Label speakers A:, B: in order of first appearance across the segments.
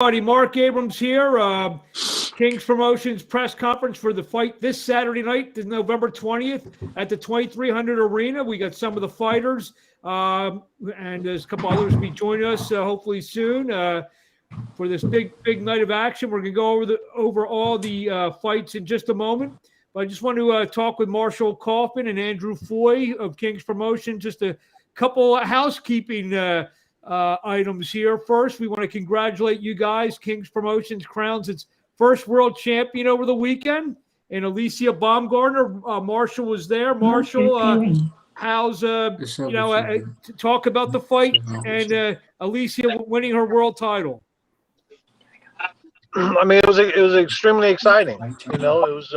A: Everybody, Mark Abrams here. King's Promotions press conference for the fight this Saturday night, November 20th, at the 2300 Arena. We got some of the fighters, and there's a couple others will be joining us hopefully soon for this big night of action. We're going to go over all the fights in just a moment. But I just want to talk with Marshall Kaufman and Andrew Foy of King's Promotions. Just a couple of housekeeping items here. First, we want to congratulate you guys. King's Promotions crowns its first world champion over the weekend, and Alicia Baumgardner. Marshall was there. Marshall, how's talk about the fight and Alicia winning her world title?
B: I mean, it was extremely exciting. You know, it was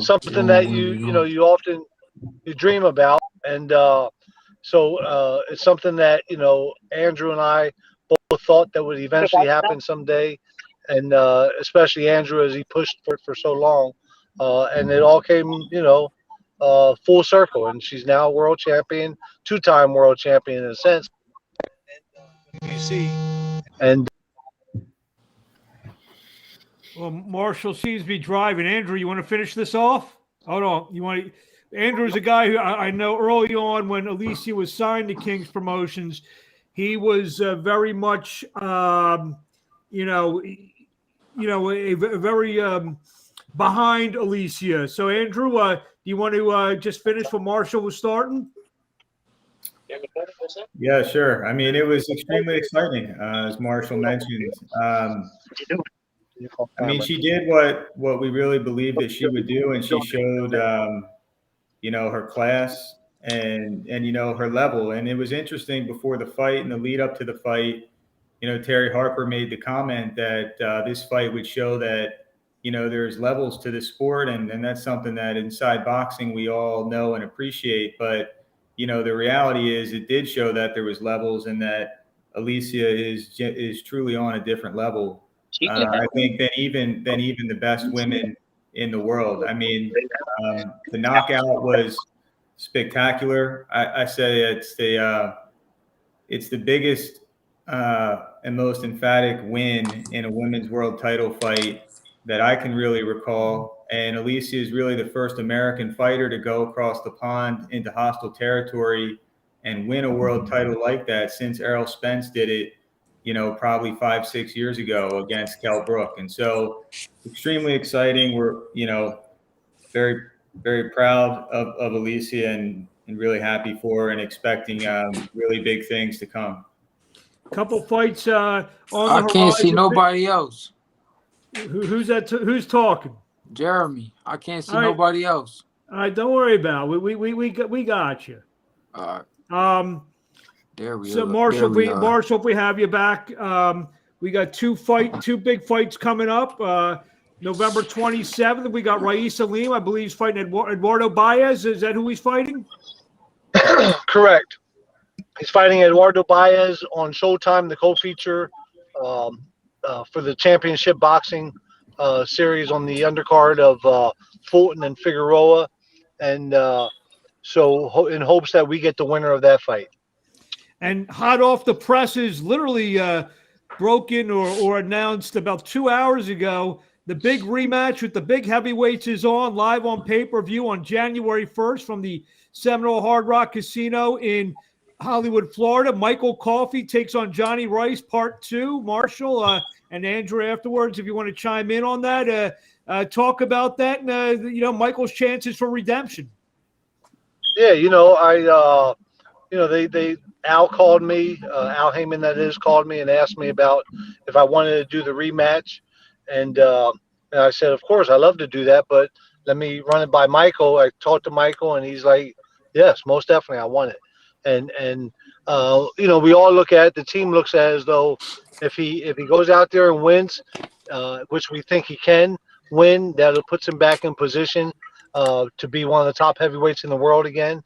B: something that you often dream about, and so it's something that Andrew and I both thought that would eventually happen someday, and especially Andrew as he pushed for it for so long, and it all came full circle, and she's now world champion, two-time world champion in a sense. You see, and
A: well, Marshall seems to be driving. Andrew, you want to finish this off? Hold on. Andrew's a guy who I know early on when Alicia was signed to King's Promotions, he was very much, very behind Alicia. So, Andrew, do you want to just finish what Marshall was starting?
C: Yeah, sure. I mean, it was extremely exciting, as Marshall mentioned. I mean, she did what we really believed that she would do, and she showed, her class and her level. And it was interesting before the fight and the lead up to the fight. Terry Harper made the comment that this fight would show that there's levels to the sport, and that's something that inside boxing we all know and appreciate. But the reality is, it did show that there was levels, and that Alicia is truly on a different level. I think than even the best women in the world. I mean, the knockout was spectacular. I say it's the biggest and most emphatic win in a women's world title fight that I can really recall. And Alicia is really the first American fighter to go across the pond into hostile territory and win a world title like that since Errol Spence did it, probably 5-6 years ago against Kell Brook. And so extremely exciting. We're, very, very proud of Alicia and really happy for her and expecting really big things to come.
A: Couple fights on the
D: I can't see nobody else.
A: Who's that? Who's talking?
D: Jeremy. I can't see nobody else.
A: All right, don't worry about it. We got you.
D: All right. There we
A: so
D: are.
A: Marshall, if we have you back, we got two big fights coming up. November 27th, we got Raisa Lim, I believe, he's fighting Eduardo Baez. Is that who he's fighting?
B: Correct. He's fighting Eduardo Baez on Showtime, the co-feature for the championship boxing series on the undercard of Fulton and Figueroa, and so in hopes that we get the winner of that fight.
A: And hot off the presses, literally broken or announced about 2 hours ago, the big rematch with the big heavyweights is on live on pay-per-view on January 1st from the Seminole Hard Rock Casino in Hollywood, Florida. Michael Coffey takes on Johnny Rice, Part 2. Marshall and Andrew afterwards, if you want to chime in on that, talk about that and Michael's chances for redemption.
B: Yeah, Al called me, Al Heyman that is, called me and asked me about if I wanted to do the rematch. And I said, of course, I love to do that, but let me run it by Michael. I talked to Michael, and he's like, yes, most definitely, I want it. And we all look at it, the team looks at it as though if he goes out there and wins, which we think he can win, that puts him back in position to be one of the top heavyweights in the world again.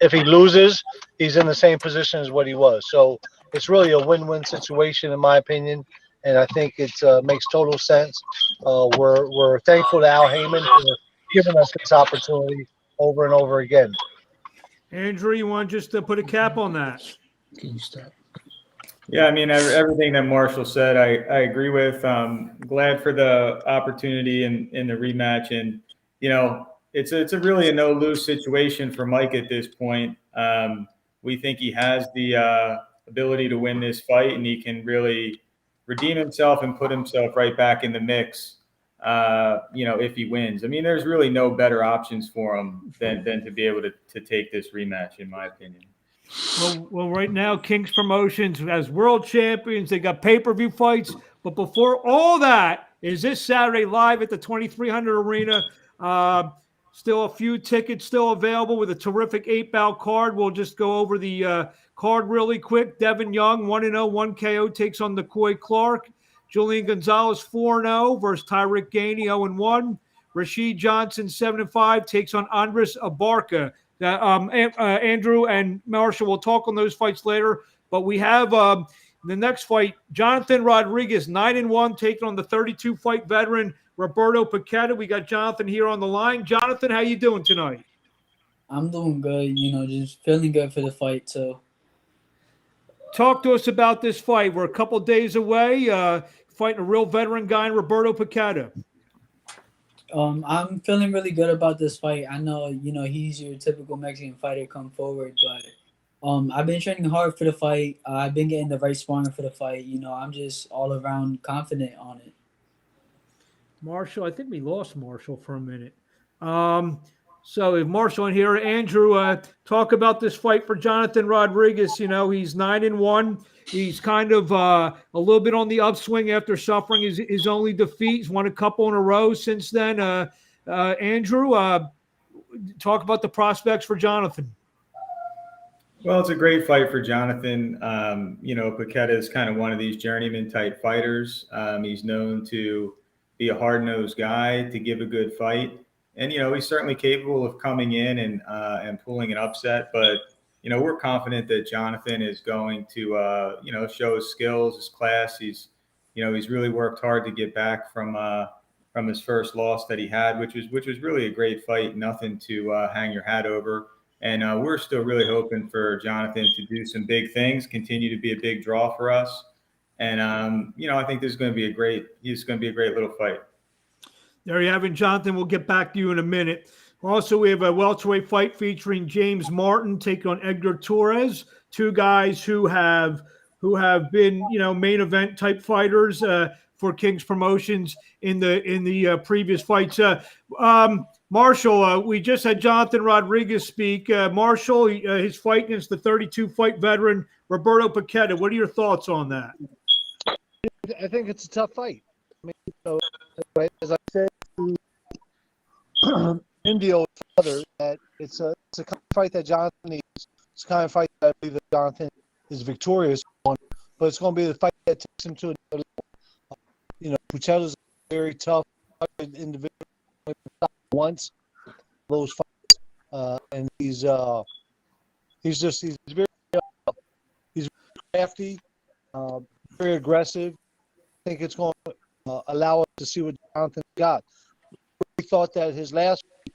B: If he loses, he's in the same position as what he was. So it's really a win-win situation, in my opinion. And I think it makes total sense. We're thankful to Al Heyman for giving us this opportunity over and over again.
A: Andrew, you want just to put a cap on that?
D: Can you stop?
C: Yeah, I mean, everything that Marshall said, I agree with. Glad for the opportunity in the rematch, and it's a really a no lose situation for Mike at this point. We think he has the ability to win this fight, and he can really redeem himself and put himself right back in the mix. If he wins, I mean, there's really no better options for him than to be able to take this rematch, in my opinion.
A: Well, right now, Kings Promotions as world champions, they got pay-per-view fights. But before all that is this Saturday live at the 2300 Arena. Still a few tickets still available with a terrific 8-bout card. We'll just go over the card really quick. Devin Young, 1-0, 1 KO, takes on Nicoy Clark. Julian Gonzalez, 4-0 versus Tyrick Gainey, 0-1. Rasheed Johnson, 7-5, takes on Andres Zabarca. Andrew and Marshall will talk on those fights later. But we have the next fight, Jonthan Rodriguez, 9-1, taking on the 32-fight veteran Roberto Piccata. We got Jonthan here on the line. Jonthan, how you doing tonight?
E: I'm doing good. Just feeling good for the fight. So,
A: talk to us about this fight. We're a couple days away, fighting a real veteran guy, Roberto Piccata.
E: I'm feeling really good about this fight. I know, he's your typical Mexican fighter come forward, but I've been training hard for the fight. I've been getting the right sparring for the fight. I'm just all around confident on it.
A: Marshall, I think we lost Marshall for a minute. So if Marshall in here, Andrew, talk about this fight for Jonthan Rodriguez. He's 9-1. He's kind of a little bit on the upswing after suffering his only defeat. He's won a couple in a row since then. Andrew, talk about the prospects for Jonthan.
C: Well, it's a great fight for Jonthan. Piquette is kind of one of these journeyman type fighters. He's known to be a hard-nosed guy, to give a good fight. And, he's certainly capable of coming in and pulling an upset. But, we're confident that Jonthan is going to, show his skills, his class. He's really worked hard to get back from his first loss that he had, which was really a great fight. Nothing to hang your hat over. And we're still really hoping for Jonthan to do some big things, continue to be a big draw for us. And, I think this is going to be a great little fight.
A: There you have it, Jonthan. We'll get back to you in a minute. Also, we have a welterweight fight featuring James Martin taking on Edgar Torres, two guys who have been, main event type fighters for Kings Promotions in the previous fights. Marshall, we just had Jonthan Rodriguez speak. Marshall, his fight against the 32-fight veteran Roberto Piccata. What are your thoughts on that?
B: I think it's a tough fight. I mean, as I said to Indio and others, that it's a kind of fight that Jonthan needs. It's the kind of fight that I believe that Jonthan is victorious on, but it's going to be the fight that takes him to another level. Piccata's a very tough individual once those fights, and he's very crafty, very aggressive. I think it's going to allow us to see what Jonthan got. We thought that his last fight,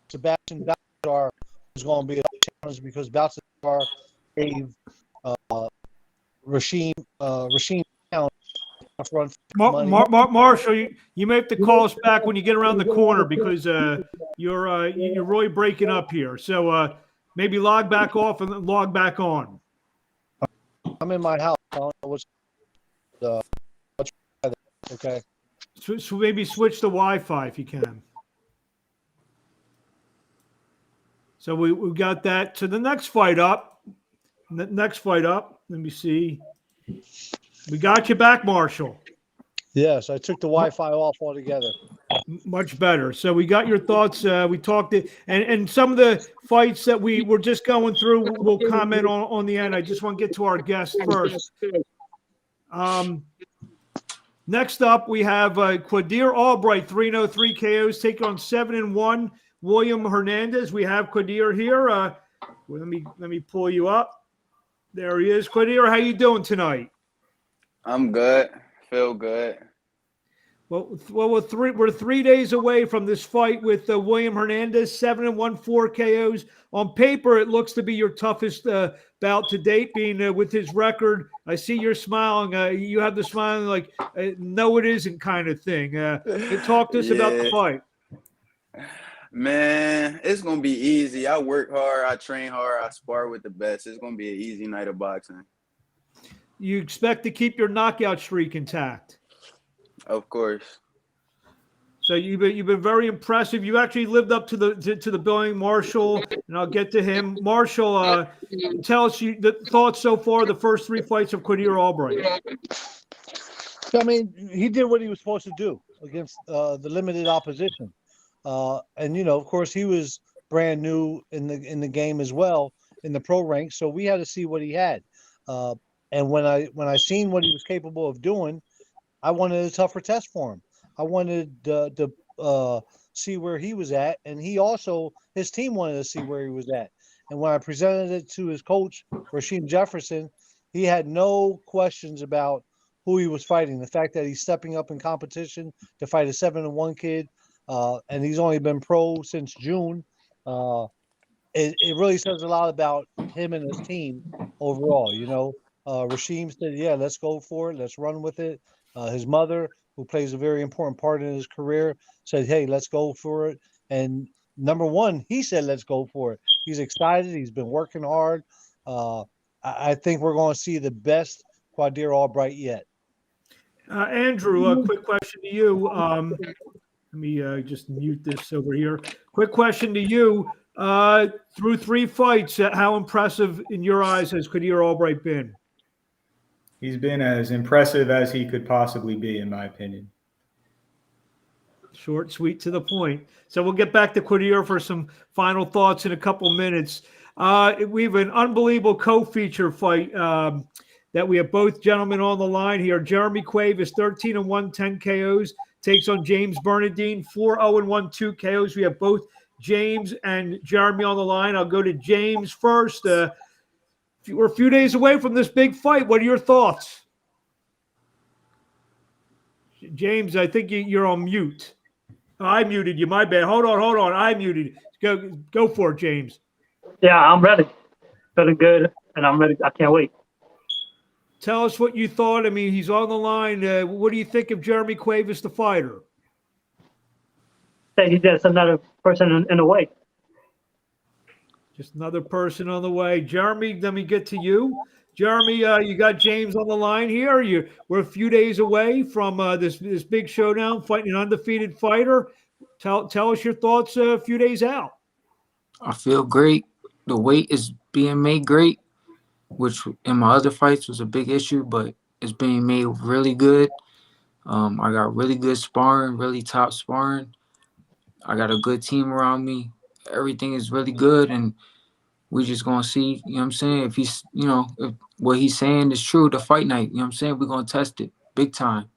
B: Sebastian Balthazar, was going to be a challenge because Balthazar gave Rasheed down.
A: Marshall, you may have to call us back when you get around the corner because you're really breaking up here. So maybe log back off and then log back on.
B: I'm in my house. I don't know what's okay.
A: So maybe switch to Wi-Fi if you can. So we got that. So the next fight up. Let me see. We got you back, Marshall.
B: Yes, I took the Wi-Fi off altogether.
A: Much better. So we got your thoughts. We talked it, and some of the fights that we were just going through, we'll comment on the end. I just want to get to our guest first. Next up, we have Quadir Albright, 3-0, 3 KOs, taking on 7-1 William Hernandez. We have Quadir here. Let me pull you up. There he is. Quadir, how you doing tonight?
F: I'm good. Feel good.
A: Well, we're 3 days away from this fight with William Hernandez, 7-1, 4 KOs. On paper, it looks to be your toughest bout to date, being with his record. I see you're smiling. You have the smiling like, no, it isn't kind of thing. Talk to us about the fight.
F: Man, it's going to be easy. I work hard. I train hard. I spar with the best. It's going to be an easy night of boxing.
A: You expect to keep your knockout streak intact?
F: Of course.
A: So you've been very impressive. You actually lived up to the billing, Marshall, and I'll get to him. Marshall, tell us the thoughts so far. The first 3 fights of Quadir Albright.
B: I mean, he did what he was supposed to do against the limited opposition, and of course, he was brand new in the game as well in the pro ranks. So we had to see what he had. And when I seen what he was capable of doing, I wanted a tougher test for him. I wanted to see where he was at, and his team wanted to see where he was at. And when I presented it to his coach, Rasheed Jefferson, he had no questions about who he was fighting. The fact that he's stepping up in competition to fight a 7-1 kid, and he's only been pro since June. It really says a lot about him and his team overall. Rasheed said, "Yeah, let's go for it. Let's run with it." His mother, who plays a very important part in his career, said, "Hey, let's go for it." And number one, he said, "Let's go for it." He's excited. He's been working hard. I think we're going to see the best Quadir Albright yet.
A: Andrew, a quick question to you. Let me just mute this over here. Quick question to you. Through 3 fights, how impressive in your eyes has Quadir Albright been?
C: He's been as impressive as he could possibly be, in my opinion.
A: Short, sweet, to the point. So we'll get back to Quadir for some final thoughts in a couple minutes. We have an unbelievable co-feature fight that we have both gentlemen on the line here. Jeremy Cuevas, 13-1, 10 KOs, takes on James Bernadin, 4-0-1, 2 KOs. We have both James and Jeremy on the line. I'll go to James first. We're a few days away from this big fight. What are your thoughts? James, I think you're on mute. I muted you. My bad. Hold on. I muted. Go for it, James.
G: Yeah, I'm ready. Feeling good, and I'm ready. I can't wait.
A: Tell us what you thought. I mean, he's on the line. What do you think of Jeremy Cuevas, the fighter?
G: He's just another person in the way.
A: Just another person on the way. Jeremy, let me get to you. Jeremy, you got James on the line here. We're a few days away from this big showdown, fighting an undefeated fighter. Tell us your thoughts a few days out.
D: I feel great. The weight is being made great, which in my other fights was a big issue, but it's being made really good. I got really good sparring, really top sparring. I got a good team around me. Everything is really good, and we just going to see, you know what I'm saying, if he's, if what he's saying is true, the fight night, you know what I'm saying, we're going to test it big time.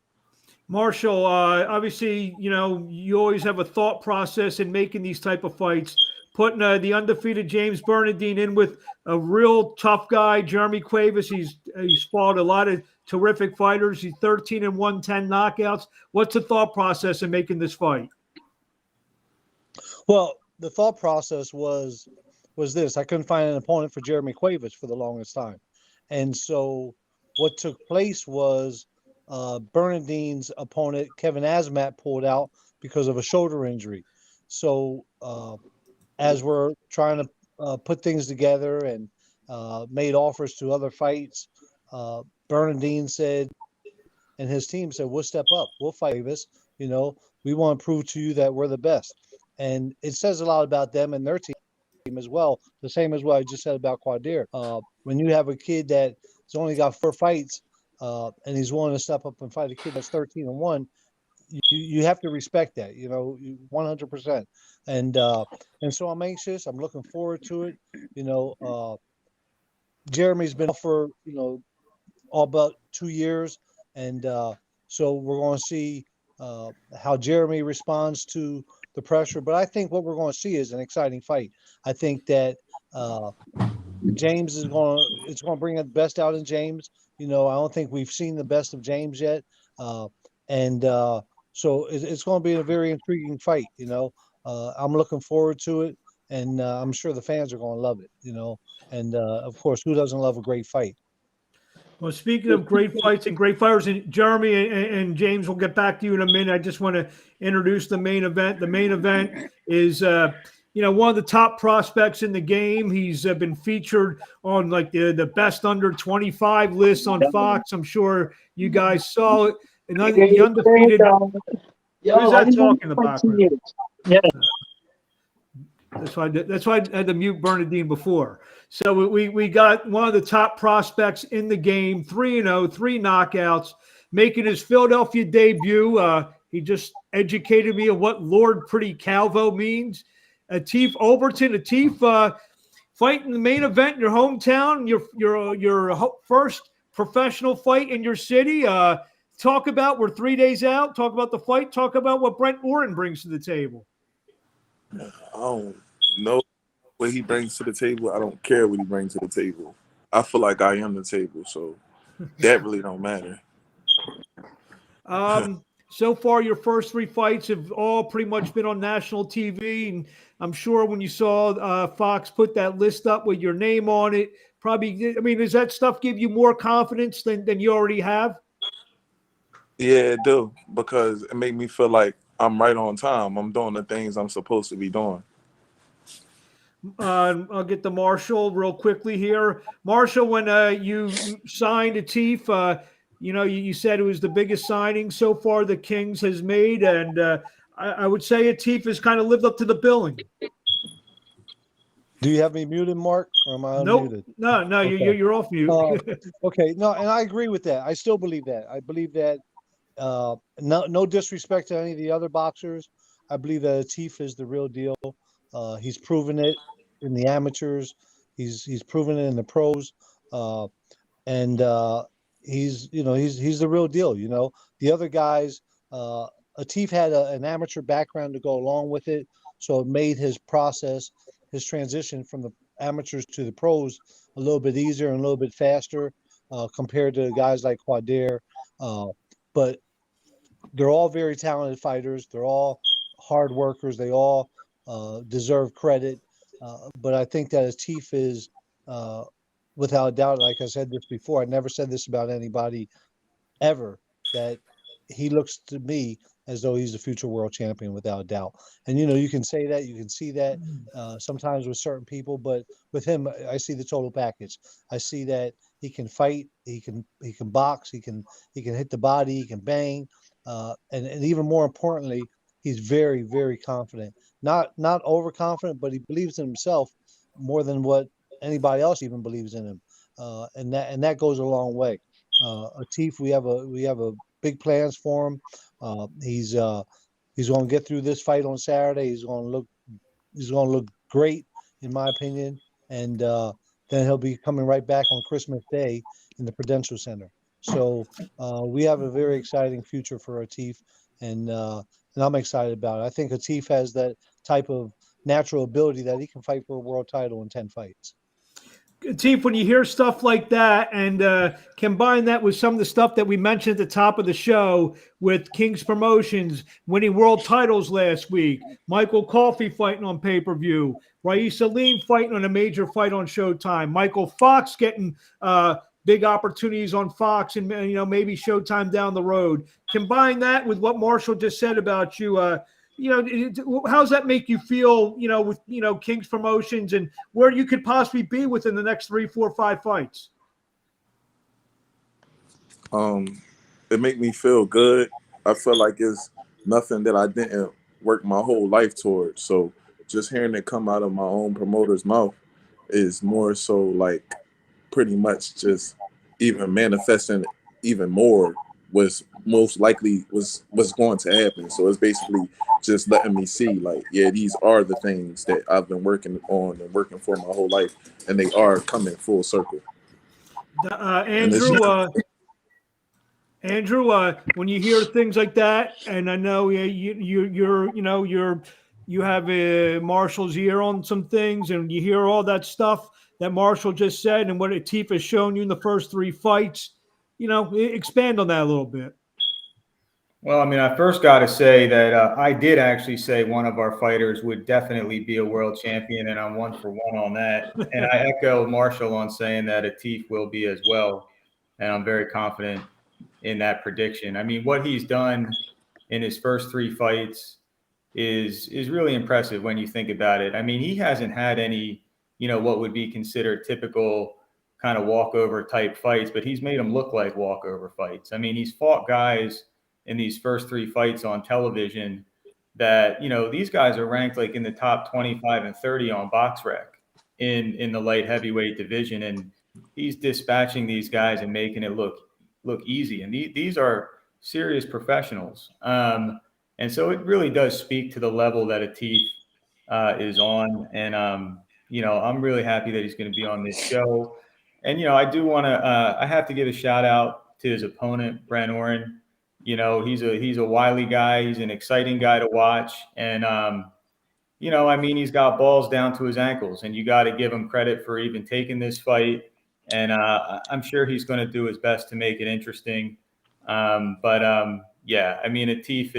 A: Marshall, obviously, you always have a thought process in making these type of fights. Putting the undefeated James Bernadin in with a real tough guy, Jeremy Cuevas. He's fought a lot of terrific fighters. He's 13-1, 10 knockouts. What's the thought process in making this fight?
B: Well, the thought process was this. I couldn't find an opponent for Jeremy Cuevas for the longest time. And so what took place was Bernadin's opponent, Kevin Asmat, pulled out because of a shoulder injury. So as we're trying to put things together and made offers to other fights, Bernadin said, and his team said, "We'll step up. We'll fight this. We want to prove to you that we're the best." And it says a lot about them and their team as well. The same as what I just said about Quadir. When you have a kid that's only got 4 fights and he's willing to step up and fight a kid that's 13-1, you have to respect that, 100%. And so I'm anxious. I'm looking forward to it. Jeremy's been off for all about 2 years, and so we're going to see how Jeremy responds to the pressure. But I think what we're going to see is an exciting fight. I think that James it's going to bring the best out in James. I don't think we've seen the best of James yet. And So it's going to be a very intriguing fight. I'm looking forward to it, and I'm sure the fans are going to love it. And of course, who doesn't love a great fight?
A: Well, speaking of great fights and great fighters, and Jeremy and James, will get back to you in a minute. I just want to introduce the main event. The main event is, one of the top prospects in the game. He's been featured on like the best under 25 list on Fox. I'm sure you guys saw it. And the undefeated. Who's that talking in the background?
G: Yeah.
A: That's why I had to mute Bernadin before. So we got one of the top prospects in the game, 3-0, 3 knockouts, making his Philadelphia debut. He just educated me on what Lord Pretty Calvo means. Atif Oberlton. Atif, fighting the main event in your hometown, your first professional fight in your city. Talk about, we're 3 days out. Talk about the fight. Talk about what Brent Oren brings to the table.
H: I don't know what he brings to the table. I don't care what he brings to the table. I feel like I am the table, so that really don't matter.
A: So far, your first 3 fights have all pretty much been on national TV, and I'm sure when you saw Fox put that list up with your name on it, probably, does that stuff give you more confidence than you already have?
H: Yeah, it do, because it make me feel like I'm right on time. I'm doing the things I'm supposed to be doing.
A: I'll get to Marshall real quickly here. Marshall, when you signed Atif, you said it was the biggest signing so far the Kings has made, and I would say Atif has kind of lived up to the billing.
B: Do you have me muted, Mark, or am I unmuted?
A: Nope. No,
B: Okay.
A: you're off mute.
B: Okay, no, and I agree with that. I still believe that. I believe that. No disrespect to any of the other boxers. I believe that Atif is the real deal. He's proven it in the amateurs. He's proven it in the pros. And he's the real deal. The other guys, Atif had an amateur background to go along with it, so it made his process, his transition from the amateurs to the pros a little bit easier and a little bit faster compared to guys like Quadir. But they're all very talented fighters. They're all hard workers. They all deserve credit. But I think that Atif is, without a doubt, like I said this before, I never said this about anybody ever, that he looks to me as though he's the future world champion without a doubt. And, you can say that, you can see that sometimes with certain people, but with him, I see the total package. I see that he can fight, he can box, he can hit the body, he can bang. And even more importantly, he's very, very confident. Not overconfident, but he believes in himself more than what anybody else even believes in him. And that goes a long way. Atif, we have a big plans for him. He's going to get through this fight on Saturday. He's going to look great, in my opinion. And then he'll be coming right back on Christmas Day in the Prudential Center. So we have a very exciting future for Atif, and I'm excited about it. I think Atif has that type of natural ability that he can fight for a world title in 10 fights.
A: Atif, when you hear stuff like that and combine that with some of the stuff that we mentioned at the top of the show with King's Promotions winning world titles last week, Michael Coffey fighting on pay-per-view, Raisa Salim fighting on a major fight on Showtime, Michael Fox getting big opportunities on Fox and maybe Showtime down the road. Combine that with what Marshall just said about you. How does that make you feel? With King's Promotions and where you could possibly be within the next 3, 4, 5 fights.
H: It make me feel good. I feel like it's nothing that I didn't work my whole life towards. So just hearing it come out of my own promoter's mouth is more so like pretty much just even manifesting even more was most likely was going to happen. So it's basically just letting me see like, yeah, these are the things that I've been working on and working for my whole life, and they are coming full circle.
A: Andrew, when you hear things like that, and I know you have Marshall's ear on some things, and you hear all that stuff that Marshall just said and what Atif has shown you in the first 3 fights, expand on that a little bit.
C: Well, I mean, I first got to say that I did actually say one of our fighters would definitely be a world champion, and I'm 1-for-1 on that. And I echo Marshall on saying that Atif will be as well, and I'm very confident in that prediction. I mean, what he's done in his first 3 fights is really impressive when you think about it. I mean, he hasn't had any, what would be considered typical kind of walkover type fights, but he's made them look like walkover fights. I mean, he's fought guys in these first 3 fights on television that, these guys are ranked like in the top 25 and 30 on BoxRec in the light heavyweight division. And he's dispatching these guys and making it look easy. And these are serious professionals. And so it really does speak to the level that Atif is on. And, I'm really happy that he's going to be on this show. And, I do want to, I have to give a shout out to his opponent, Brent Oren. He's a wily guy. He's an exciting guy to watch. And, I mean, he's got balls down to his ankles, and you got to give him credit for even taking this fight. And I'm sure he's going to do his best to make it interesting. Yeah, I mean, Atif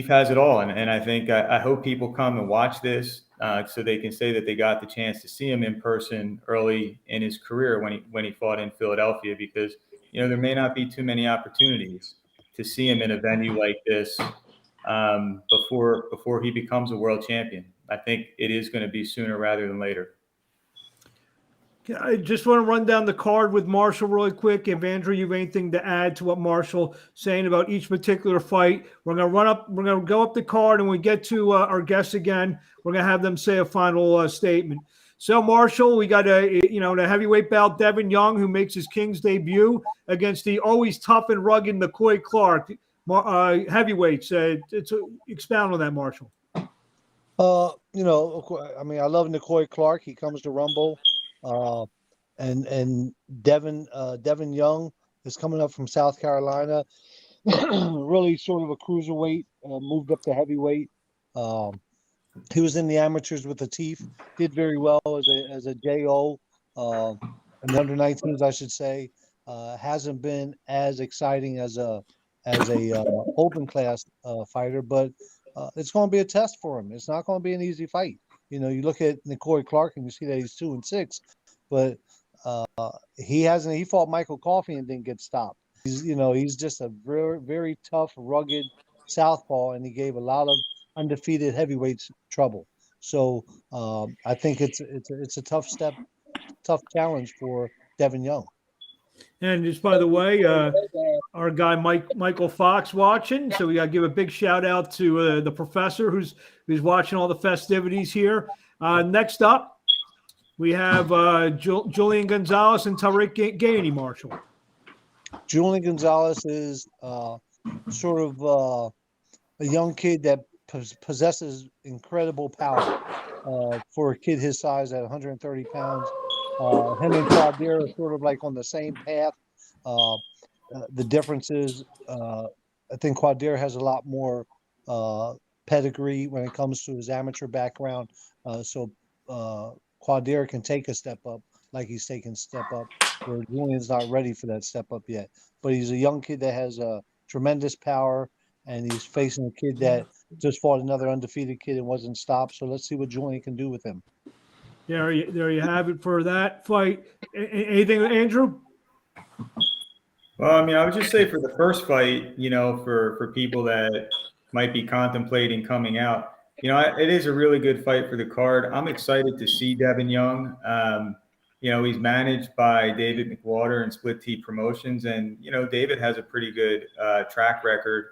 C: has it all. And I think I hope people come and watch this so they can say that they got the chance to see him in person early in his career when he fought in Philadelphia, because, there may not be too many opportunities to see him in a venue like this before he becomes a world champion. I think it is going to be sooner rather than later.
A: I just want to run down the card with Marshall really quick. If Andrew, you have anything to add to what Marshall saying about each particular fight, we're going to go up the card, and when we get to our guests again, we're going to have them say a final statement. So, Marshall, we got the heavyweight bout, Devin Young, who makes his King's debut against the always tough and rugged McCoy Clark. Heavyweights, expound on that, Marshall.
B: I mean, I love McCoy Clark. He comes to Rumble. And Devin Young is coming up from South Carolina, really sort of a cruiserweight, moved up to heavyweight. He was in the amateurs with Atif, did very well as a JO, in the under 19s, I should say. Hasn't been as exciting as a open class fighter, but it's going to be a test for him. It's not going to be an easy fight. You look at McCoy Clark and you see that he's 2-6, but he fought Michael Coffey and didn't get stopped. He's just a very, very tough, rugged southpaw, and he gave a lot of undefeated heavyweights trouble. So I think it's a tough challenge for Devin Young.
A: And just by the way, our guy Michael Fox watching, so we got to give a big shout out to the professor who's watching all the festivities here. Next up, we have Julian Gonzalez and Tariq Gainey, Marshall.
B: Julian Gonzalez is sort of a young kid that possesses incredible power for a kid his size at 130 pounds. Him and Quadir are sort of like on the same path. The difference is I think Quadir has a lot more pedigree when it comes to his amateur background. So Quadir can take a step up like he's taken a step up, where Julian's not ready for that step up yet. But he's a young kid that has tremendous power, and he's facing a kid that just fought another undefeated kid and wasn't stopped. So let's see what Julian can do with him.
A: There you have it for that fight. Anything, Andrew?
C: Well, I mean, I would just say for the first fight, for people that might be contemplating coming out, it is a really good fight for the card. I'm excited to see Devin Young. He's managed by David McWater and Split T Promotions. And, David has a pretty good track record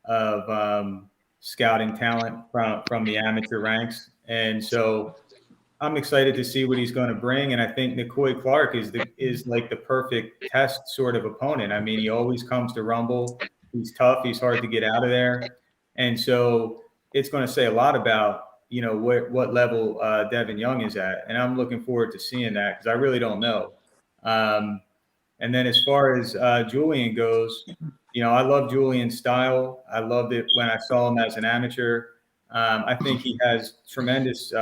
C: of scouting talent from the amateur ranks. And so I'm excited to see what he's going to bring. And I think McCoy Clark is like the perfect test sort of opponent. I mean, he always comes to Rumble. He's tough. He's hard to get out of there. And so it's going to say a lot about, what level Devin Young is at. And I'm looking forward to seeing that because I really don't know. And then as far as Julian goes, I love Julian's style. I loved it when I saw him as an amateur. I think he has tremendous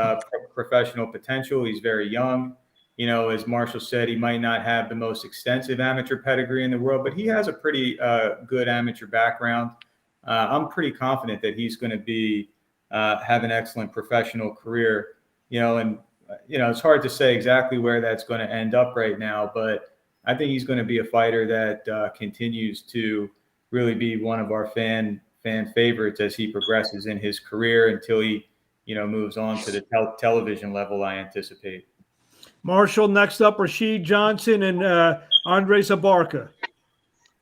C: professional potential. He's very young. as Marshall said, he might not have the most extensive amateur pedigree in the world, but he has a pretty good amateur background. I'm pretty confident that he's going to be have an excellent professional career. And it's hard to say exactly where that's going to end up right now, but I think he's going to be a fighter that continues to really be one of our fan favorites as he progresses in his career until he, moves on to the television level, I anticipate.
A: Marshall, next up, Rasheed Johnson and Andre Zabarca.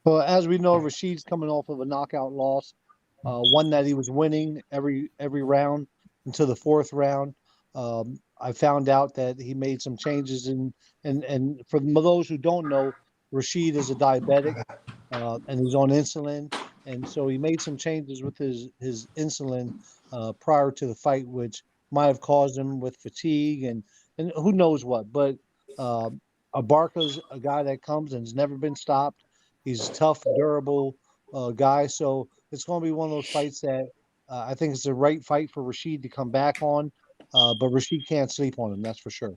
B: Well, as we know, Rasheed's coming off of a knockout loss, one that he was winning every round until the fourth round. I found out that he made some changes and for those who don't know, Rasheed is a diabetic and he's on insulin. And so he made some changes with his insulin prior to the fight, which might have caused him with fatigue and who knows what. But Abarca's a guy that comes and has never been stopped. He's a tough, durable guy. So it's going to be one of those fights that I think it's the right fight for Rasheed to come back on. But Rasheed can't sleep on him, that's for sure.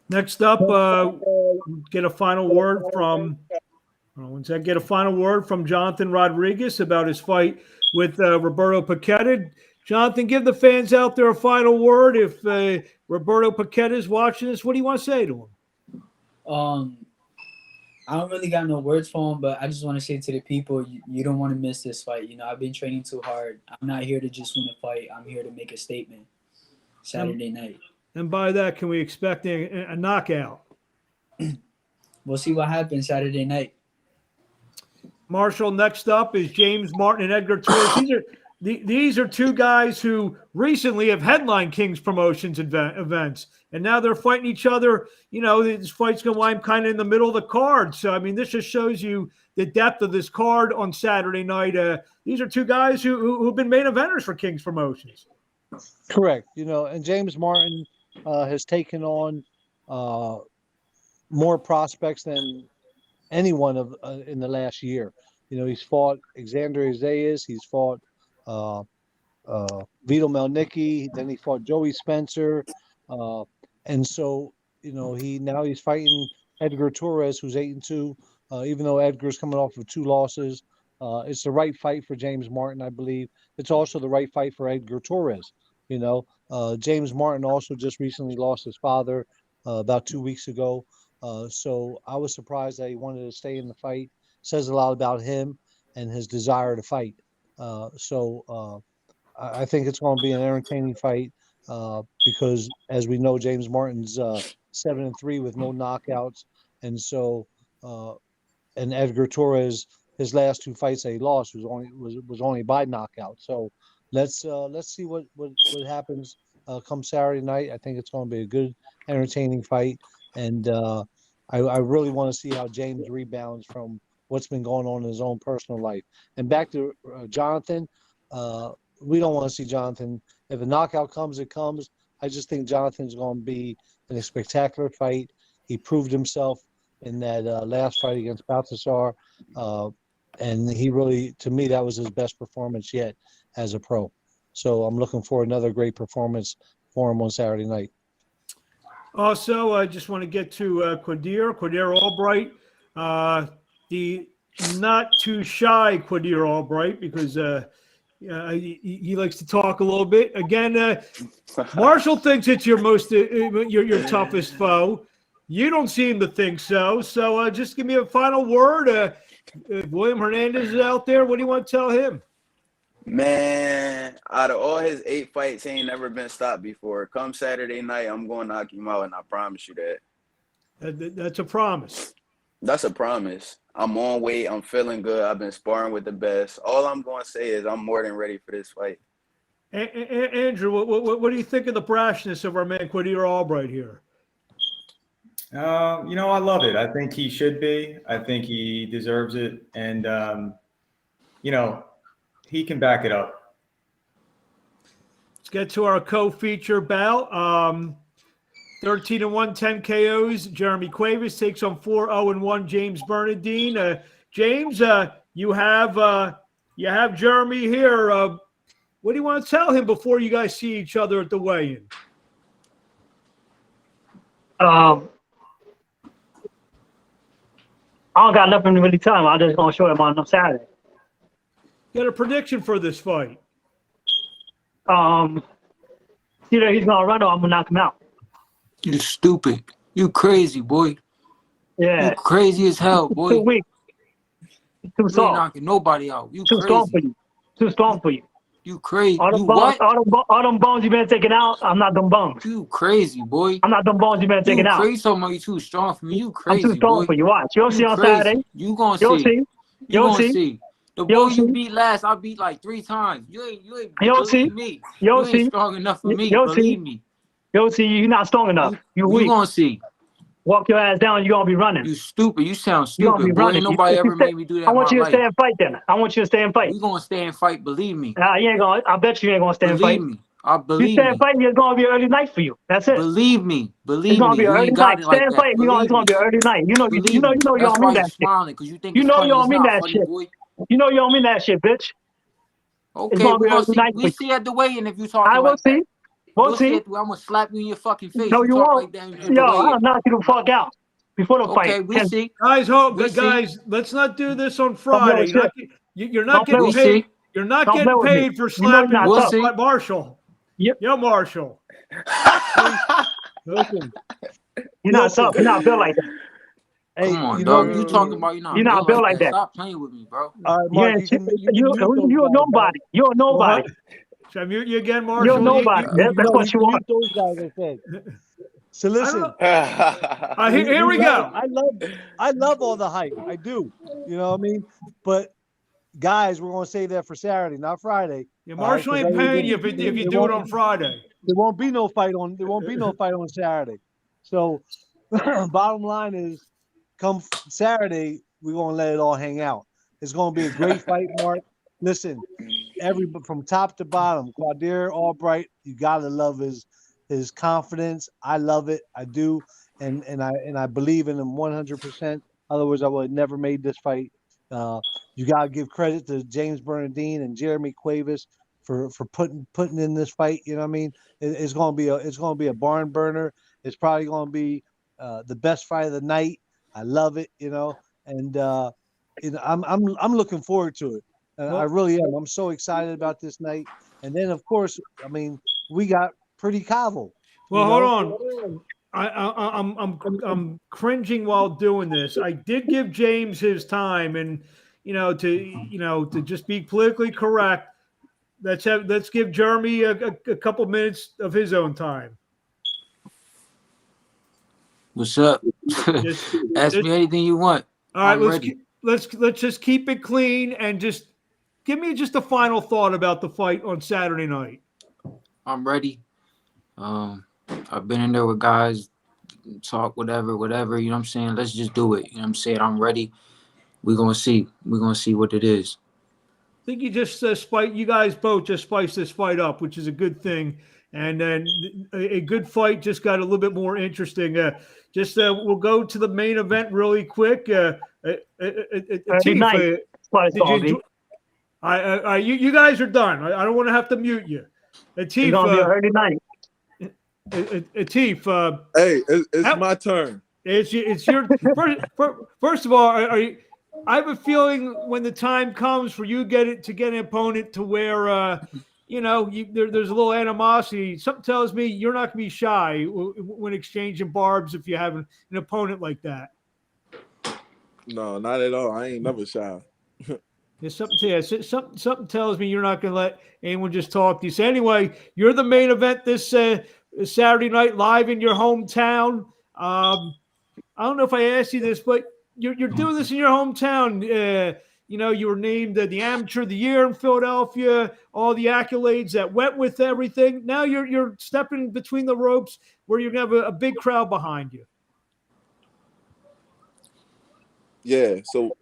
A: Next up, get a final word from Jonthan Rodriguez about his fight with Roberto Piccata. Jonthan, give the fans out there a final word. If Roberto Piccata is watching this, what do you want to say to him?
E: I don't really got no words for him, but I just want to say to the people, you don't want to miss this fight. I've been training too hard. I'm not here to just win a fight. I'm here to make a statement Saturday night. And
A: by that, can we expect a knockout?
E: We'll see what happens Saturday night.
A: Marshall, next up is James Martin and Edgar Torres. These are two guys who recently have headlined King's Promotions events, and now they're fighting each other. This fight's going to wind kind of in the middle of the card. So, this just shows you the depth of this card on Saturday night. These are two guys who've been main eventers for King's Promotions.
B: Correct. And James Martin has taken on more prospects than anyone in the last year. He's fought Xander Azayas. He's fought Vito Melnicki. Then he fought Joey Spencer. And so, he's fighting Edgar Torres, who's 8-2. Even though Edgar's coming off of 2 losses, it's the right fight for James Martin, I believe. It's also the right fight for Edgar Torres. James Martin also just recently lost his father about 2 weeks ago. So I was surprised that he wanted to stay in the fight. Says a lot about him and his desire to fight. So I think it's going to be an entertaining fight because, as we know, James Martin's 7-3 with no knockouts, and so and Edgar Torres, his last 2 fights that he lost was only by knockout. So let's see what happens come Saturday night. I think it's going to be a good, entertaining fight, and I really want to see how James rebounds from what's been going on in his own personal life. And back to Jonthan, we don't want to see Jonthan. If a knockout comes, it comes. I just think Jonthan's going to be in a spectacular fight. He proved himself in that last fight against Balthasar, and he really, to me, that was his best performance yet as a pro. So I'm looking for another great performance for him on Saturday night.
A: Also, I just want to get to Quadir Albright, the not too shy Quadir Albright, because he likes to talk a little bit. Again, Marshall thinks it's your toughest foe. You don't seem to think so. So just give me a final word. If William Hernandez is out there, what do you want to tell him?
F: Man, out of all his 8 fights, he ain't never been stopped before. Come Saturday night, I'm going to knock him out, and I promise you that.
A: That's a promise.
F: That's a promise. I'm on weight. I'm feeling good. I've been sparring with the best. All I'm going to say is I'm more than ready for this fight.
A: Andrew, what do you think of the brashness of our man Quadir Albright here?
C: I love it. I think he should be. I think he deserves it. And, he can back it up.
A: Let's get to our co-feature bout. 13-1, 10 KOs. Jeremy Cuevas takes on 4-0-1 James Bernadin. James, you have Jeremy here. What do you want to tell him before you guys see each other at the weigh-in?
G: I don't got nothing to really tell him. I'm just gonna show him on Saturday.
A: Got a prediction for this fight?
G: Either he's gonna run or I'm gonna knock him out.
D: You stupid. You crazy, boy.
G: Yeah.
D: You crazy as hell, boy.
G: Too weak. Too
D: You ain't
G: soft.
D: knocking nobody out. You
G: Too strong for
D: crazy.
G: you. Too strong for you.
D: You crazy.
G: All
D: You
G: them bones,
D: what?
G: all them bones you been taking out. I'm not them bones.
D: You crazy, boy.
G: I'm not them bones you been
D: You
G: taking out.
D: crazy. So much you too strong for me. You
G: I'm
D: crazy,
G: too strong
D: boy.
G: for you. Watch. You'll see
D: You
G: on
D: crazy.
G: Saturday.
D: You gonna
G: You'll
D: see.
G: see.
D: You
G: You'll
D: gonna
G: see.
D: see. The
G: You'll
D: boy you
G: see.
D: beat last, I beat like 3 times. You ain't
G: You'll see.
D: believe me.
G: You'll
D: You ain't
G: see.
D: strong enough for me.
G: You'll see.
D: Believe me.
G: You'll see. You're not strong enough. You
D: You
G: weak.
D: gonna see.
G: Walk your ass down. You're gonna be running.
D: You stupid. You sound
G: You're gonna be
D: stupid, boy.
G: running.
D: Ain't nobody
G: If you
D: ever
G: stay,
D: made me do that
G: I
D: in
G: want
D: my
G: you to
D: life.
G: stay and fight. Then I want you to stay and fight.
D: We gonna stay and fight. Believe me.
G: You ain't gonna. I bet you ain't gonna stay and fight.
D: Believe me. I
G: You
D: believe
G: stay and
D: me.
G: fight. It's gonna be an early night for you. That's it.
D: Believe me.
G: It's
D: Believe
G: gonna
D: me.
G: be an
D: You
G: early
D: ain't got
G: night.
D: it
G: Stay
D: like
G: and
D: that.
G: fight. It's
D: Believe
G: gonna
D: me.
G: be an early night. You know
D: Believe
G: you
D: me.
G: don't
D: That's why
G: mean
D: you
G: that shit.
D: smiling, because you think
G: You
D: it's
G: know
D: funny.
G: you don't
D: It's
G: mean
D: not
G: that
D: funny,
G: shit.
D: boy.
G: You know you don't mean that shit, bitch. It's
D: Okay,
G: gonna
D: we
G: be an
D: gonna
G: early
D: see.
G: night for
D: We
G: you.
D: see at the weigh-in if you talking
G: I will
D: like that.
G: see. We'll
D: We'll see
G: see.
D: it. I'm gonna slap you in your fucking face.
G: No,
D: You
G: you
D: talk
G: won't.
D: like that at the
G: Yo,
D: weigh-in.
G: I'll knock you the fuck out before the fight.
D: Okay, we see. We see.
A: Guys, let's not do this on
G: Don't play
A: Friday.
G: with shit.
A: You're
G: Don't
A: not
G: play
A: getting
D: We
G: with.
A: paid.
D: see.
A: You're not
G: Don't play
A: getting
G: with me.
A: paid for
G: You know you're
A: slapping
G: not
D: We'll
G: tough.
D: see.
A: Marshall.
G: Yep.
A: Yo, Marshall.
I: Listen,
G: You're not
I: listen.
G: tough. You're not built like that.
I: Hey,
D: Come on,
I: you know,
D: dog. You talking about you're
G: You're
D: not
G: not
D: built
G: built
D: like
G: like
D: that.
G: that.
D: Stop playing with me, bro.
I: all right,
G: You
I: Mark,
G: ain't
I: you
G: shit.
I: can mute those
G: You're
I: guys, man.
G: nobody. You're nobody.
A: Should I mute you again,
G: You're
A: Marshall?
G: nobody. That's
I: No,
G: what
I: you
G: you
I: can
G: are.
I: mute those guys. I said. So
A: I don't know.
I: listen,
A: Here we go.
I: I love all the hype. I do. You know what I mean? But guys, we're gonna save that for Saturday, not Friday.
A: Yeah,
I: All right,
A: Marshall
I: 'cause
A: ain't paying you if
I: there
A: you do it
I: won't
A: on Friday.
I: there won't be no fight on Saturday. So bottom line is, come Saturday, we're gonna let it all hang out. It's gonna be a great fight, Mark. Listen, from top to bottom, Quadir, Albright, you gotta love his confidence. I love it. I do, and I believe in him 100%. Otherwise, I would have never made this fight. You gotta give credit to James Bernadin and Jeremy Cuevas for putting in this fight. You know what I mean? It's gonna be a barn burner. It's probably gonna be the best fight of the night. I love it. You know, and I'm looking forward to it. I really am. I'm so excited about this night. And then, of course, I mean, we got Pretty Cavill.
A: Well, hold on. I'm cringing while doing this. I did give James his time, and to just be politically correct, let's give Jeremy a couple minutes of his own time.
D: What's up? Ask me anything you want.
A: All right,
D: I'm ready.
A: let's just keep it clean and just give me just a final thought about the fight on Saturday night.
D: I'm ready. I've been in there with guys, talk whatever, you know what I'm saying? Let's just do it. You know what I'm saying? I'm ready. We're gonna see what it is.
A: I think you just you guys both just spiced this fight up, which is a good thing. And then a good fight just got a little bit more interesting. We'll go to the main event really quick. Atif, you guys are done. I don't want to have to mute you. Atif,
G: it's gonna be an early night.
A: Atif,
H: hey, it's my turn.
A: It's your first of all. I have a feeling when the time comes for you to get an opponent to where there's a little animosity. Something tells me you're not going to be shy when exchanging barbs if you have an opponent like that.
H: No, not at all. I ain't never shy.
A: There's something tells me you're not going to let anyone just talk to you. So anyway, you're the main event this Saturday night live in your hometown. I don't know if I asked you this, but you're doing this in your hometown. You were named the Amateur of the Year in Philadelphia, all the accolades that went with everything. Now you're stepping between the ropes where you're going to have a big crowd behind you.
H: Yeah. So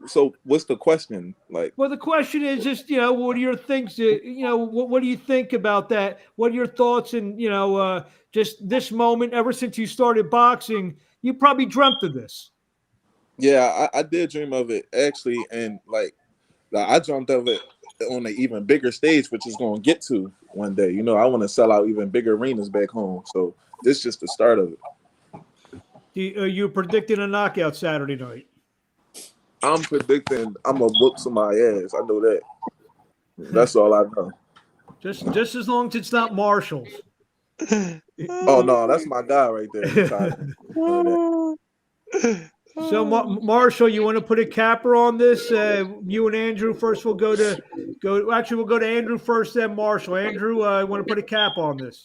H: what's the question?
A: Well, the question is just, what are your things? What do you think about that? What are your thoughts? And, just this moment, ever since you started boxing, you probably dreamt of this.
H: Yeah, I did dream of it actually. And I dreamt of it on an even bigger stage, which is going to get to one day. I want to sell out even bigger arenas back home. So this is just the start of it.
A: You predicting a knockout Saturday night?
H: I'm predicting I'm gonna whoop somebody's ass. I know that. That's all I know.
A: Just as long as it's not Marshall's.
H: Oh no, that's my guy right there. He tried
A: So, Marshall, you want to put a capper on this? You and Andrew first. We'll go to Actually, we'll go to Andrew first, then Marshall. Andrew, want to put a cap on this?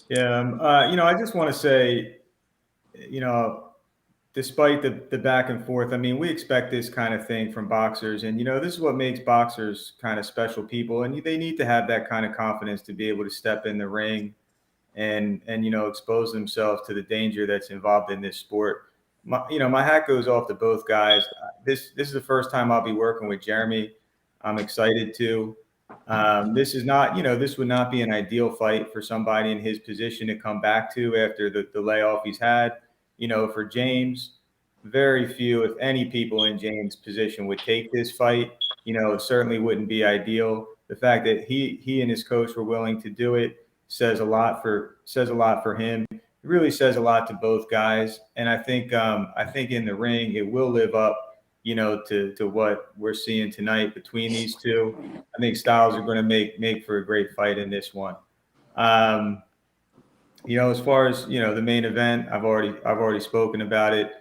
C: Yeah, I just want to say, despite the back and forth, I mean, we expect this kind of thing from boxers, and this is what makes boxers kind of special people, and they need to have that kind of confidence to be able to step in the ring and expose themselves to the danger that's involved in this sport. My hat goes off to both guys. This is the first time I'll be working with Jeremy. I'm excited to. This is not, this would not be an ideal fight for somebody in his position to come back to after the layoff he's had. For James, very few, if any, people in James' position would take this fight. It certainly wouldn't be ideal. The fact that he and his coach were willing to do it says a lot for him. It really says a lot to both guys. And I think in the ring it will live up, to what we're seeing tonight between these two. I think styles are going to make for a great fight in this one. As far as the main event, I've already spoken about it.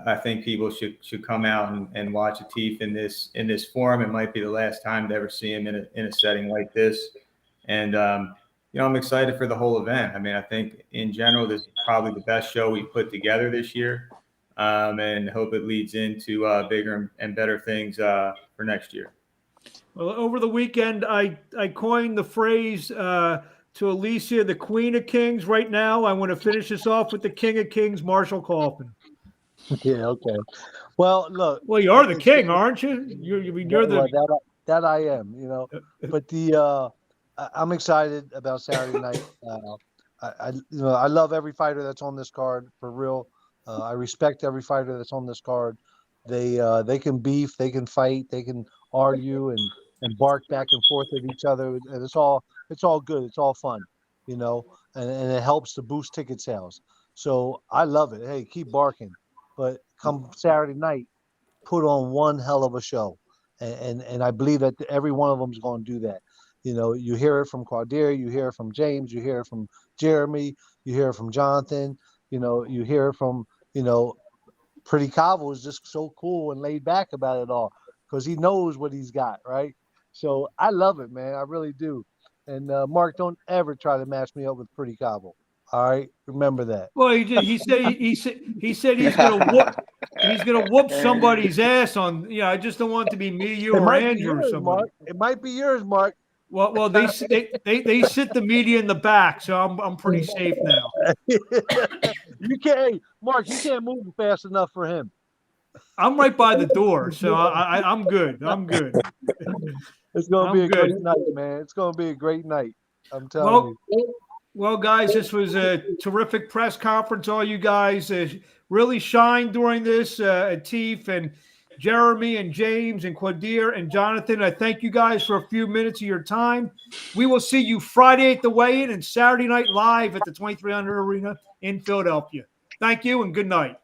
C: I think people should come out and watch Atif in this forum. It might be the last time to ever see him in a setting like this. And I'm excited for the whole event. I mean, I think in general this is probably the best show we've put together this year, and hope it leads into bigger and better things for next year.
A: Well, over the weekend, I coined the phrase to Alicia, the Queen of Kings. Right now, I want to finish this off with the King of Kings, Marshall Kaufman.
I: Yeah, okay. Well, look.
A: Well, you are the king, aren't you? You're the
I: that I am. But I'm excited about Saturday night. I love every fighter that's on this card, for real. I respect every fighter that's on this card. They can beef, they can fight, they can argue and bark back and forth at each other, and it's all good, it's all fun, and it helps to boost ticket sales. So I love it. Hey, keep barking, but come Saturday night, put on one hell of a show, and I believe that every one of them is going to do that. You hear it from Quadir, you hear it from James, you hear it from Jeremy, you hear it from Jonthan, you hear it from Pretty Cavo is just so cool and laid back about it all because he knows what he's got, right? So I love it, man. I really do. And Mark, don't ever try to match me up with Pretty Cavo. All right, remember that.
A: Well, he said he's gonna whoop somebody's ass on. I just don't want it to be me, you, or Andrew or somebody.
I: Mark. It might be yours, Mark.
A: Well, they sit the media in the back, so I'm pretty safe now.
I: You can't, Mark. You can't move fast enough for him.
A: I'm right by the door, so I'm good. I'm good.
I: It's gonna be a great night, man. It's gonna be a great night. I'm telling you.
A: Well, guys, this was a terrific press conference. All you guys really shined during this. Atif and Jeremy and James and Quadir and Jonthan. I thank you guys for a few minutes of your time. We will see you Friday at the weigh-in and Saturday night live at the 2300 Arena in Philadelphia. Thank you and good night.